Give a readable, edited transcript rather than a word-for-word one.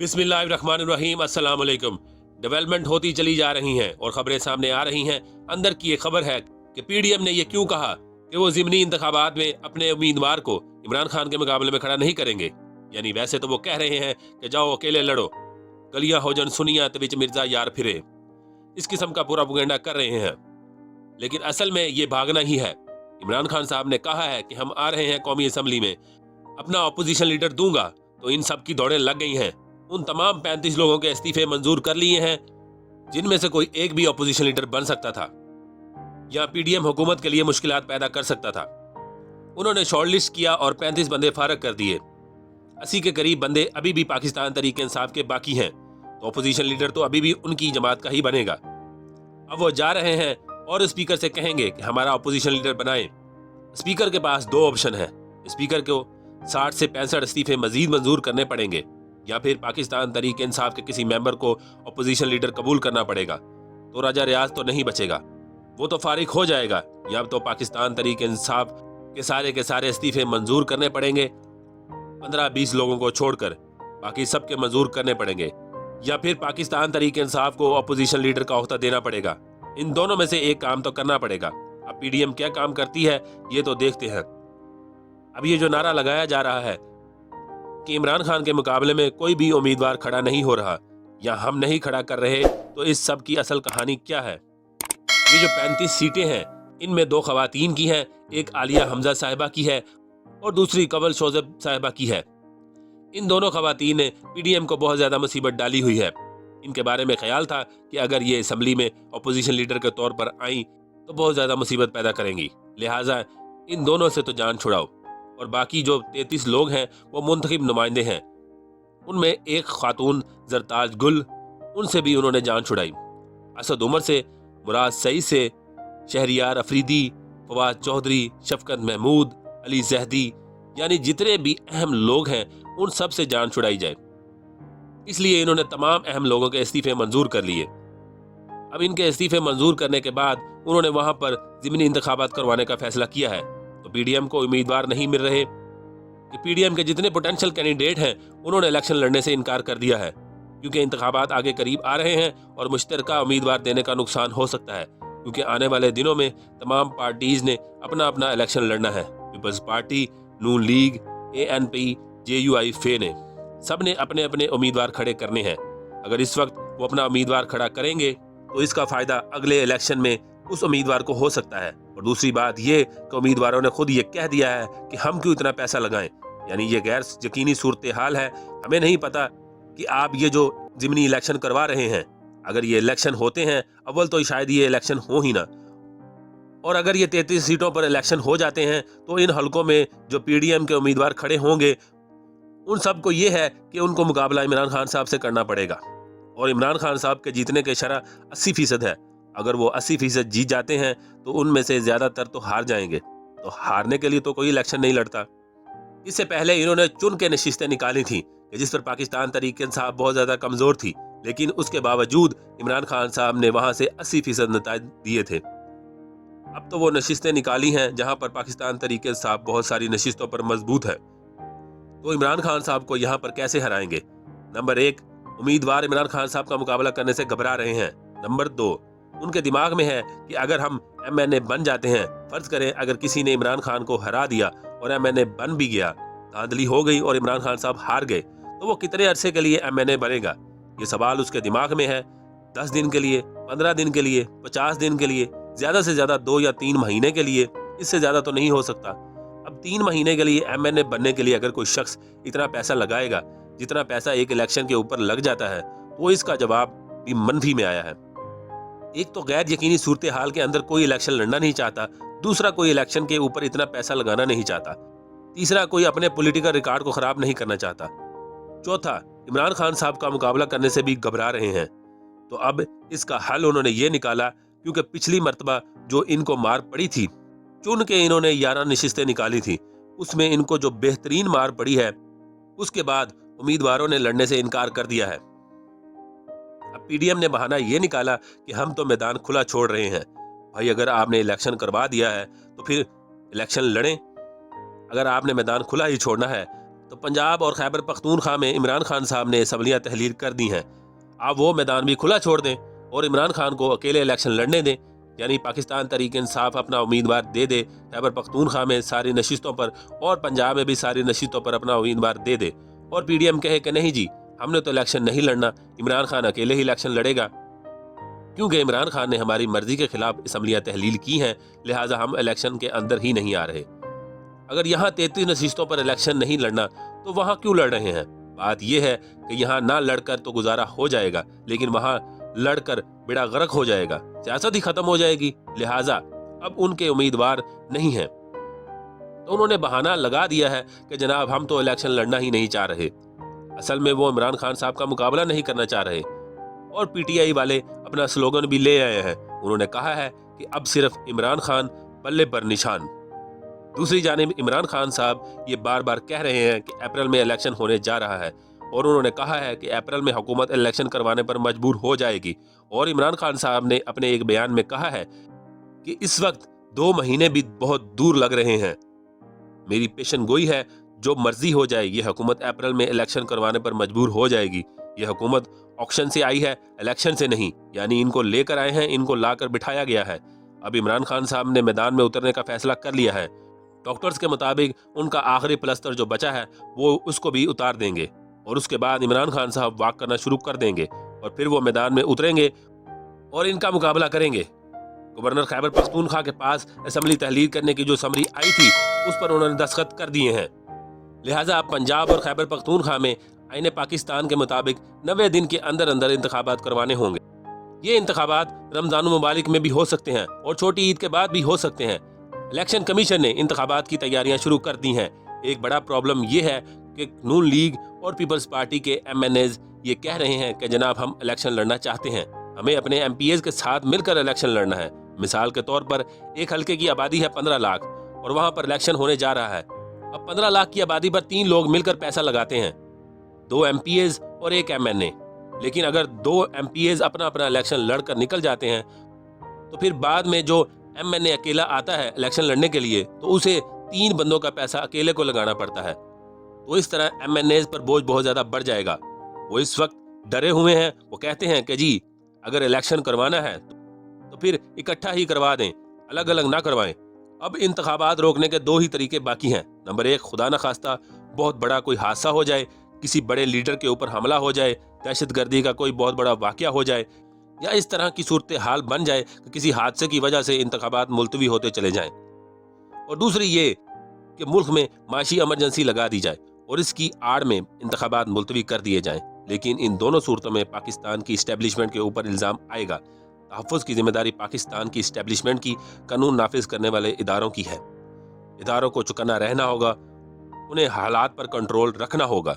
बिस्मिल्लाहिर्रहमानिर्रहीम। अस्सलाम वालेकुम। डेवलपमेंट होती चली जा रही हैं और खबरें सामने आ रही हैं। अंदर की एक खबर है कि पीडीएम ने यह क्यों कहा कि वो ज़िमनी इंतखाबात में अपने उम्मीदवार को इमरान खान के मुकाबले में खड़ा नहीं करेंगे। यानी वैसे तो वो कह रहे हैं कि जाओ अकेले लड़ो, गलियां हो जन सुनिया ते विच मिर्जा यार फिरे, इस किस्म का पूरा प्रोपेगेंडा कर रहे हैं। लेकिन असल में ये भागना ही है। इमरान खान साहब ने कहा है कि हम आ रहे हैं कौमी असम्बली में, अपना अपोजिशन लीडर दूंगा। तो इन सब की दौड़ें लग गई हैं। उन तमाम 35 लोगों के इस्तीफे मंजूर कर लिए हैं जिनमें से कोई एक भी अपोजिशन लीडर बन सकता था या पीडीएम हुकूमत के लिए मुश्किलात पैदा कर सकता था। उन्होंने शॉर्टलिस्ट किया और 35 बंदे फारग कर दिए। 80 के करीब बंदे अभी भी पाकिस्तान तहरीक इंसाफ के बाकी हैं, तो अपोजिशन लीडर तो अभी भी उनकी जमात का ही बनेगा। अब वो जा रहे हैं और स्पीकर से कहेंगे कि हमारा अपोजिशन लीडर बनाएं। स्पीकर के पास दो ऑप्शन है। स्पीकर को 60 से 65 इस्तीफे मजीद मंजूर करने पड़ेंगे या फिर पाकिस्तान तहरीक इंसाफ के किसी मेंबर को अपोजिशन लीडर कबूल करना पड़ेगा। तो राजा रियाज तो नहीं बचेगा, वो तो फारिग हो जाएगा। या तो पाकिस्तान तहरीक इंसाफ के सारे इस्तीफे मंजूर करने पड़ेंगे 15-20 लोगों को छोड़कर, बाकी सबके मंजूर करने पड़ेंगे, या फिर पाकिस्तान तहरीक इंसाफ को अपोजिशन लीडर का ओहदा देना पड़ेगा। इन दोनों में से एक काम तो करना पड़ेगा। अब पीडीएम क्या काम करती है ये तो देखते हैं। अब ये जो नारा लगाया जा रहा है कि इमरान खान के मुकाबले में कोई भी उम्मीदवार खड़ा नहीं हो रहा या हम नहीं खड़ा कर रहे, तो इस सब की असल कहानी क्या है? ये जो 35 सीटें हैं इनमें 2 खवातीन की हैं, एक आलिया हमजा साहिबा की है और दूसरी कवल शोजब साहिबा की है। इन दोनों खवातीन ने पीडीएम को बहुत ज्यादा मुसीबत डाली हुई है। इनके बारे में ख्याल था कि अगर ये असम्बली में अपोजिशन लीडर के तौर पर आई तो बहुत ज्यादा मुसीबत पैदा करेंगी, लिहाजा इन दोनों से तो जान छुड़ाओ। और बाकी जो 33 लोग हैं वो मुंतखब नुमाइंदे हैं, उनमें एक खातून जरताज गुल, उनसे भी उन्होंने जान छुड़ाई। असद उमर से, मुराद सईद से, शहरियार अफरीदी, फवाद चौधरी, शफकत महमूद, अली जहदी, यानी जितने भी अहम लोग हैं उन सब से जान छुड़ाई जाए। इसलिए इन्होंने तमाम अहम लोगों के इस्तीफे मंजूर कर लिए। अब इनके इस्तीफे मंजूर करने के बाद उन्होंने वहां पर ज़िमनी इंतखाबात करवाने का फैसला किया है। तो पीडीएम को उम्मीदवार नहीं मिल रहे कि पीडीएम के जितने पोटेंशियल कैंडिडेट हैं उन्होंने इलेक्शन लड़ने से इनकार कर दिया है, क्योंकि इंतखाबात आगे करीब आ रहे हैं और मुश्तरका उम्मीदवार देने का नुकसान हो सकता है, क्योंकि आने वाले दिनों में तमाम पार्टीज ने अपना अपना इलेक्शन लड़ना है। पीपल्स पार्टी, नून लीग, ANP, JUI, फे ने सब ने अपने अपने उम्मीदवार खड़े करने हैं। अगर इस वक्त वो अपना उम्मीदवार खड़ा करेंगे तो इसका फायदा अगले इलेक्शन में उस उम्मीदवार को हो सकता है। और दूसरी बात ये कि उम्मीदवारों ने खुद ये कह दिया है कि हम क्यों इतना पैसा लगाएं, यानी ये गैर यकीनी सूरत हाल है। हमें नहीं पता कि आप ये जो ज़िमनी इलेक्शन करवा रहे हैं, अगर ये इलेक्शन होते हैं, अव्वल तो शायद ये इलेक्शन हो ही ना, और अगर ये 33 सीटों पर इलेक्शन हो जाते हैं तो इन हलकों में जो पीडीएम के उम्मीदवार खड़े होंगे उन सबको ये है कि उनको मुकाबला इमरान खान साहब से करना पड़ेगा। और इमरान खान साहब के जीतने के शरह 80% है। अगर वो 80% जीत जाते हैं तो उनमें से ज्यादातर तो हार जाएंगे। तो हारने के लिए तो कोई इलेक्शन नहीं लड़ता। इससे पहले इन्होंने चुन के नशिस्तें निकाली थी जिस पर पाकिस्तान तहरीक इंसाफ बहुत ज्यादा कमजोर थी, लेकिन उसके बावजूद इमरान खान साहब ने वहां से 80% नताज दिए थे। अब तो वो नशिस्तें निकाली हैं जहां पर पाकिस्तान तहरीक इंसाफ बहुत सारी नशिस्तों पर मजबूत है। तो इमरान खान साहब को यहाँ पर कैसे हराएंगे? नंबर 1, उम्मीदवार इमरान खान साहब का मुकाबला करने से घबरा रहे हैं। नंबर 2, उनके दिमाग में है कि अगर हम MNA बन जाते हैं, फर्ज करें अगर किसी ने इमरान खान को हरा दिया और MNA बन भी गया, धांधली हो गई और इमरान खान साहब हार गए, तो वो कितने अरसे के लिए MNA बनेगा? ये सवाल उसके दिमाग में है। 10 दिन के लिए, 15 दिन के लिए, 50 दिन के लिए, ज्यादा से ज्यादा 2 या 3 महीने के लिए, इससे ज्यादा तो नहीं हो सकता। अब 3 महीने के लिए MNA बनने के लिए अगर कोई शख्स इतना पैसा लगाएगा जितना पैसा एक इलेक्शन के ऊपर लग जाता है, तो इसका जवाब भी मनफी में आया है। एक तो गैर यकीनी सूरत हाल के अंदर कोई इलेक्शन लड़ना नहीं चाहता, दूसरा कोई इलेक्शन के ऊपर इतना पैसा लगाना नहीं चाहता, तीसरा कोई अपने पॉलिटिकल रिकॉर्ड को खराब नहीं करना चाहता, चौथा इमरान खान साहब का मुकाबला करने से भी घबरा रहे हैं। तो अब इसका हल उन्होंने ये निकाला, क्योंकि पिछली मर्तबा जो इनको मार पड़ी थी, चुन के इन्होंने 11 नशिस्तें निकाली थी, उसमें इनको जो बेहतरीन मार पड़ी है, उसके बाद उम्मीदवारों ने लड़ने से इनकार कर दिया है। अब पीडीएम ने बहाना ये निकाला कि हम तो मैदान खुला छोड़ रहे हैं। भाई, अगर आपने इलेक्शन करवा दिया है तो फिर इलेक्शन लड़ें। अगर आपने मैदान खुला ही छोड़ना है तो पंजाब और खैबर पख्तूनख्वा में इमरान खान साहब ने असम्बलियाँ तहलील कर दी हैं। आप वो मैदान भी खुला छोड़ दें और इमरान खान को अकेले इलेक्शन लड़ने दें, यानी पाकिस्तान तहरीक इंसाफ अपना उम्मीदवार दे दे खैबर पख्तूनख्वा में सारी नशिस्तों पर और पंजाब में भी सारी नशिस्तों पर अपना उम्मीदवार दे दे, और PDM कहे कि नहीं जी हमने तो इलेक्शन नहीं लड़ना, इमरान खान अकेले ही इलेक्शन लड़ेगा, क्योंकि इमरान खान ने हमारी मर्जी के खिलाफ असम्बलियाँ तहलील की हैं, लिहाजा हम इलेक्शन के अंदर ही नहीं आ रहे। अगर यहाँ 33 नशिस्तों पर इलेक्शन नहीं लड़ना तो वहाँ क्यों लड़ रहे हैं? बात यह है कि यहाँ ना लड़कर तो गुजारा हो जाएगा, लेकिन वहाँ लड़कर बेड़ा गर्क हो जाएगा, सियासत ही खत्म हो जाएगी, लिहाजा अब उनके उम्मीदवार नहीं हैं। तो उन्होंने बहाना लगा दिया है कि जनाब हम तो इलेक्शन लड़ना ही नहीं चाह रहे। असल में वो इमरान खान साहब का मुकाबला नहीं करना चाह रहे, और PTI वाले अपना स्लोगन भी ले आए हैं। उन्होंने कहा है कि अब सिर्फ इमरान खान पल्ले पर निशान। दूसरी जानिब इमरान खान साहब ये बार बार कह रहे हैं कि अप्रैल में इलेक्शन होने जा रहा है, और उन्होंने कहा है कि अप्रैल में हुकूमत इलेक्शन करवाने पर मजबूर हो जाएगी। और इमरान खान साहब ने अपने एक बयान में कहा है कि इस वक्त 2 महीने भी बहुत दूर लग रहे हैं, मेरी पेशन गोई है जो मर्जी हो जाए, ये हुकूमत अप्रैल में इलेक्शन करवाने पर मजबूर हो जाएगी। ये हुकूमत ऑक्शन से आई है, इलेक्शन से नहीं, यानी इनको लेकर आए हैं, इनको लाकर बिठाया गया है। अब इमरान खान साहब ने मैदान में उतरने का फैसला कर लिया है। डॉक्टर्स के मुताबिक उनका आखिरी प्लस्तर जो बचा है वो उसको भी उतार देंगे, और उसके बाद इमरान खान साहब वॉक करना शुरू कर देंगे, और फिर वो मैदान में उतरेंगे और इनका मुकाबला करेंगे। गवर्नर खैबर पख्तूनख्वा के पास असम्बली तहलील करने की जो समरी आई थी उस पर उन्होंने दस्तखत कर दिए हैं। लिहाजा अब पंजाब और खैबर पख्तूनख्वा में आईने पाकिस्तान के मुताबिक 90 दिन के अंदर अंदर इंतखाबात करवाने होंगे। ये इंतखाबात रमजान मुबारक में भी हो सकते हैं और छोटी ईद के बाद भी हो सकते हैं। इलेक्शन कमीशन ने इंतखाबात की तैयारियां शुरू कर दी हैं। एक बड़ा प्रॉब्लम यह है कि नून लीग और पीपल्स पार्टी के MNAs ये कह रहे हैं कि जनाब हम इलेक्शन लड़ना चाहते हैं, हमें अपने MPs के साथ मिलकर इलेक्शन लड़ना है। मिसाल के तौर पर एक हल्के की आबादी है 15 लाख और वहां पर इलेक्शन होने जा रहा है। अब 15 लाख की आबादी पर 3 लोग मिलकर पैसा लगाते हैं, 2 MPs और 1 MNA। लेकिन अगर 2 MPs अपना अपना इलेक्शन लड़कर निकल जाते हैं तो फिर बाद में जो MNA अकेला आता है इलेक्शन लड़ने के लिए तो उसे 3 बंदों का पैसा अकेले को लगाना पड़ता है। तो इस तरह MNAs पर बोझ बहुत ज्यादा बढ़ जाएगा। वो इस वक्त डरे हुए हैं। वो कहते हैं कि जी अगर इलेक्शन करवाना है तो फिर इकट्ठा ही करवा दें, अलग अलग ना करवाएं। अब इंतखाबात रोकने के 2 ही तरीके बाकी हैं। नंबर 1, खुदा न खास्ता बहुत बड़ा कोई हादसा हो जाए, किसी बड़े लीडर के ऊपर हमला हो जाए, दहशतगर्दी का कोई बहुत बड़ा वाकया हो जाए, या इस तरह की सूरत हाल बन जाए कि किसी हादसे की वजह से इंतखाबात मुलतवी होते चले जाएं। और दूसरी ये कि मुल्क में माशी इमरजेंसी लगा दी जाए और इसकी आड़ में इंतखाबात मुलतवी कर दिए जाएं। लेकिन इन दोनों सूरतों में पाकिस्तान की इस्टेब्लिशमेंट के ऊपर इल्ज़ाम आएगा। तहफ़्फ़ुज़ की जिम्मेदारी पाकिस्तान की इस्टेब्लिशमेंट की, कानून नाफिज करने वाले इदारों की है। इदारों को चुकन्ना रहना होगा, उन्हें हालात पर कंट्रोल रखना होगा।